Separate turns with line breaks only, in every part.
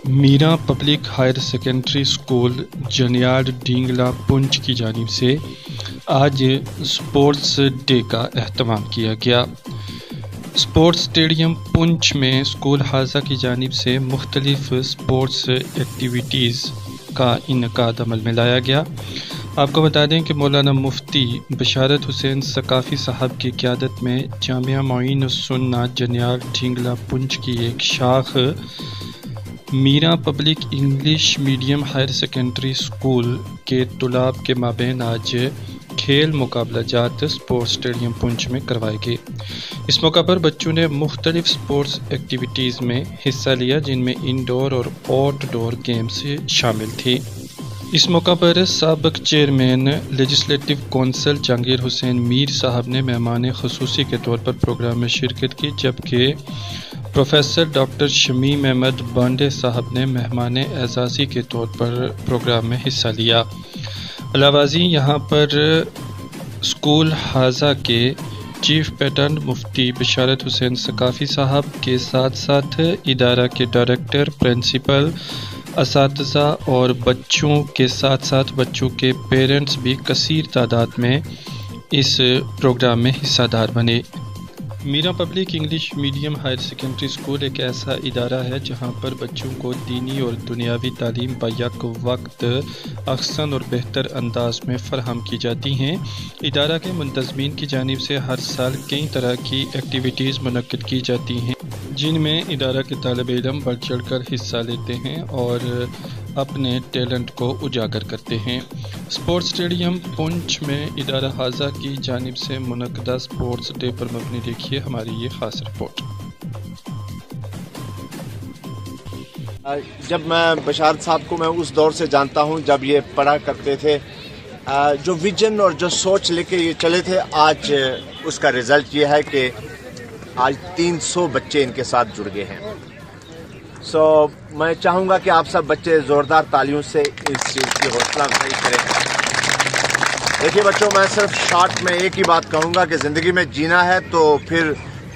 میرا public higher secondary school جنیاڑ ڈینگلا پنچ کی جانب سے آج اسپورٹس ڈے کا اہتمام کیا گیا۔ اسپورٹس اسٹیڈیم پنچ میں اسکول حاضہ کی جانب سے مختلف اسپورٹس ایکٹیویٹیز کا انعقاد عمل میں لایا گیا۔ آپ کو بتا دیں کہ مولانا مفتی بشارت حسین ثقافی صاحب کی قیادت میں جامعہ معین السنہ جنیاڑ ڈینگلا پنچ کی ایک شاخ میرا public English medium higher secondary school کے طلاب کے مابین آج کھیل مقابلہ جات اسپورٹس اسٹیڈیم پنچ میں کروائے گئے۔ اس موقع پر بچوں نے مختلف اسپورٹس ایکٹیویٹیز میں حصہ لیا، جن میں انڈور اور آؤٹ ڈور گیمز شامل تھی۔ اس موقع پر سابق چیئرمین لیجسلیٹو کونسل جہانگیر حسین میر صاحب نے مہمان خصوصی کے طور پر پروگرام میں شرکت کی، جبکہ پروفیسر ڈاکٹر شمیم احمد بانڈے صاحب نے مہمان اعزازی کے طور پر پروگرام میں حصہ لیا۔ علاوہ ازیں یہاں پر اسکول حاضہ کے چیف پیٹرن مفتی بشارت حسین ثقافی صاحب کے ساتھ ساتھ ادارہ کے ڈائریکٹر، پرنسپل، اساتذہ اور بچوں کے ساتھ ساتھ بچوں کے پیرنٹس بھی کثیر تعداد میں اس پروگرام میں حصہ دار بنے۔ میرا public English medium higher secondary school ایک ایسا ادارہ ہے جہاں پر بچوں کو دینی اور دنیاوی تعلیم بیک وقت احسن اور بہتر انداز میں فراہم کی جاتی ہیں۔ ادارہ کے منتظمین کی جانب سے ہر سال کئی طرح کی ایکٹیویٹیز منعقد کی جاتی ہیں، جن میں ادارہ کے طالب علم بڑھ چڑھ کر حصہ لیتے ہیں اور اپنے ٹیلنٹ کو اجاگر کرتے ہیں۔ اسپورٹس اسٹیڈیم پنچ میں ادارہ حاضہ کی جانب سے منعقدہ اسپورٹس ڈے پر مبنی دیکھیے ہماری یہ خاص رپورٹ۔
جب میں بشارت صاحب کو میں اس دور سے جانتا ہوں جب یہ پڑھا کرتے تھے، جو ویژن اور جو سوچ لے کے یہ چلے تھے، آج اس کا رزلٹ یہ ہے کہ آج 300 بچے ان کے ساتھ جڑ گئے ہیں۔ میں چاہوں گا کہ آپ سب بچے زوردار تالیوں سے اس چیز کی حوصلہ افزائی کریں۔ دیکھیے بچوں، میں صرف شارٹ میں ایک ہی بات کہوں گا کہ زندگی میں جینا ہے تو پھر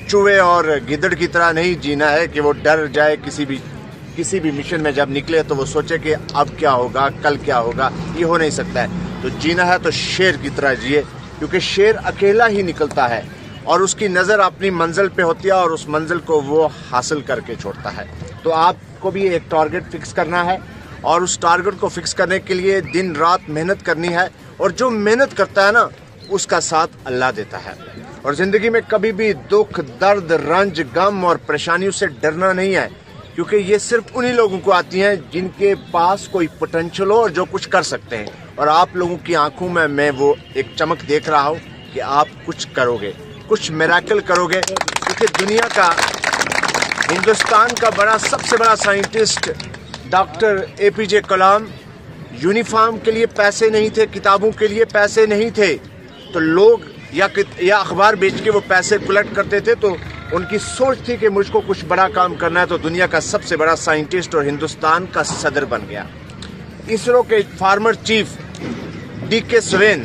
چوہے اور گدڑ کی طرح نہیں جینا ہے کہ وہ ڈر جائے کسی بھی مشن میں جب نکلے تو وہ سوچے کہ اب کیا ہوگا، کل کیا ہوگا، یہ ہو نہیں سکتا ہے۔ تو جینا ہے تو شیر کی طرح جیے، کیونکہ شیر اکیلا ہی نکلتا ہے اور اس کی نظر اپنی منزل پہ ہوتی ہے اور اس منزل کو وہ حاصل کر کے چھوڑتا ہے۔ تو آپ کو بھی ایک ٹارگٹ فکس کرنا ہے اور اس ٹارگٹ کو فکس کرنے کے لیے دن رات محنت کرنی ہے، اور جو محنت کرتا ہے نا اس کا ساتھ اللہ دیتا ہے۔ اور زندگی میں کبھی بھی دکھ، درد، رنج، غم اور پریشانیوں سے ڈرنا نہیں ہے، کیونکہ یہ صرف انہی لوگوں کو آتی ہیں جن کے پاس کوئی پوٹینشل ہو اور جو کچھ کر سکتے ہیں۔ اور آپ لوگوں کی آنکھوں میں وہ ایک چمک دیکھ رہا ہوں کہ آپ کچھ کرو گے، کچھ میراکل کرو گے، کیونکہ دنیا کا، ہندوستان کا سب سے بڑا سائنٹسٹ ڈاکٹر اے پی جے کلام، یونیفارم کے لیے پیسے نہیں تھے، کتابوں کے لیے پیسے نہیں تھے، تو لوگ یا اخبار بیچ کے وہ پیسے کلیکٹ کرتے تھے، تو ان کی سوچ تھی کہ مجھ کو کچھ بڑا کام کرنا ہے، تو دنیا کا سب سے بڑا سائنٹسٹ اور ہندوستان کا صدر بن گیا۔ اسرو کے فارمر چیف ڈی کے سوین،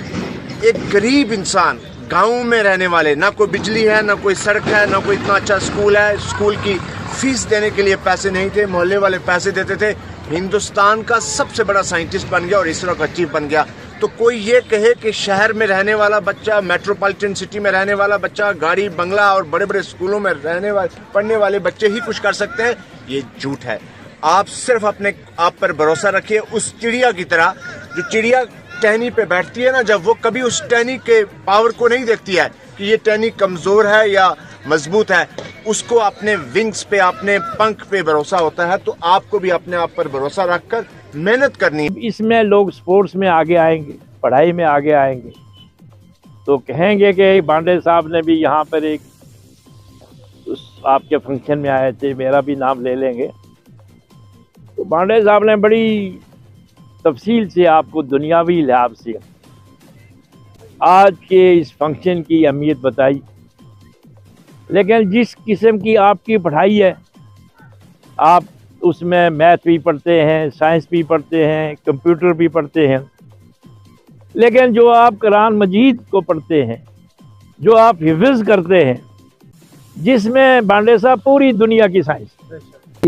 ایک غریب انسان، گاؤں میں رہنے والے، نہ کوئی بجلی ہے، نہ کوئی سڑک ہے، نہ کوئی اتنا اچھا اسکول ہے، اسکول کی فیس دینے کے لیے پیسے نہیں تھے، محلے والے پیسے دیتے تھے، ہندوستان کا سب سے بڑا سائنٹسٹ بن گیا اور اسرو کا چیف بن گیا۔ تو کوئی یہ کہے کہ شہر میں رہنے والا بچہ، میٹروپولیٹن سٹی میں رہنے والا بچہ، گاڑی بنگلہ اور بڑے بڑے اسکولوں میں پڑھنے والے بچے ہی کچھ کر سکتے ہیں، یہ جھوٹ ہے۔ آپ صرف اپنے آپ پر بھروسہ رکھیے، اس چڑیا کی طرح، جو چڑیا ٹہنی پہ بیٹھتی ہے نا، جب وہ کبھی اس ٹہنی کے پاور کو نہیں دیکھتی ہے کہ یہ ٹہنی کمزور ہے یا مضبوط ہے، اس کو اپنے ونگز پہ، اپنے پنکھ پہ بھروسہ ہوتا ہے۔ تو آپ کو بھی اپنے آپ پر بھروسہ رکھ کر محنت کرنی ہے۔
اس میں لوگ سپورٹس میں آگے آئیں گے، پڑھائی میں آگے آئیں گے، تو کہیں گے کہ بانڈے صاحب نے بھی یہاں پر ایک آپ کے فنکشن میں آئے تھے، میرا بھی نام لے لیں گے۔ تو بانڈے صاحب نے بڑی تفصیل سے آپ کو دنیاوی لحاظ سے آج کے اس فنکشن کی اہمیت بتائی، لیکن جس قسم کی آپ کی پڑھائی ہے، آپ اس میں میتھ بھی پڑھتے ہیں، سائنس بھی پڑھتے ہیں، کمپیوٹر بھی پڑھتے ہیں، لیکن جو آپ قرآن مجید کو پڑھتے ہیں، جو آپ حفظ کرتے ہیں، جس میں بانڈے صاحب پوری دنیا کی science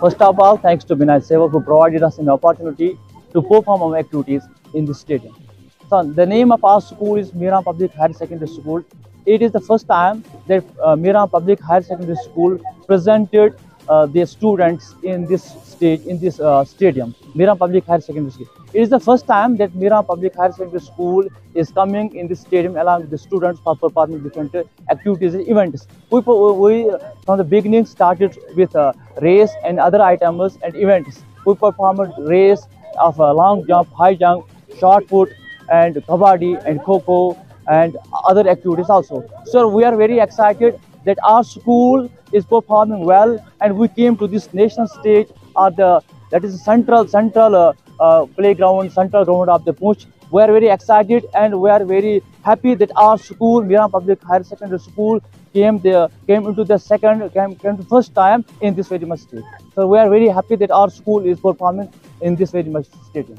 First of all, thanks to Binay Sewak who provided us an opportunity to perform our activities in this stadium. So the name of our school is Mira Public Higher Secondary School. It is the first time that Mira Public Higher Secondary School presented their students in this stage, in this stadium, Mira Public Higher Secondary School. It is the first time that Mira Public Higher Secondary School is coming in this stadium along with the students for performing different activities and events. We from the beginning started with race and other items and events. We performed race of long jump, high jump, shot put, and kabaddi and kho-kho and other activities also. So we are very excited that our school is performing well, and we came to this national stage at that is central playground, central ground of the Poonch. We are very excited and we are very happy that our school, Mira Public Higher Secondary School, came into the first time in this very much stage. So we are very happy that our school is performing in this very much stadium.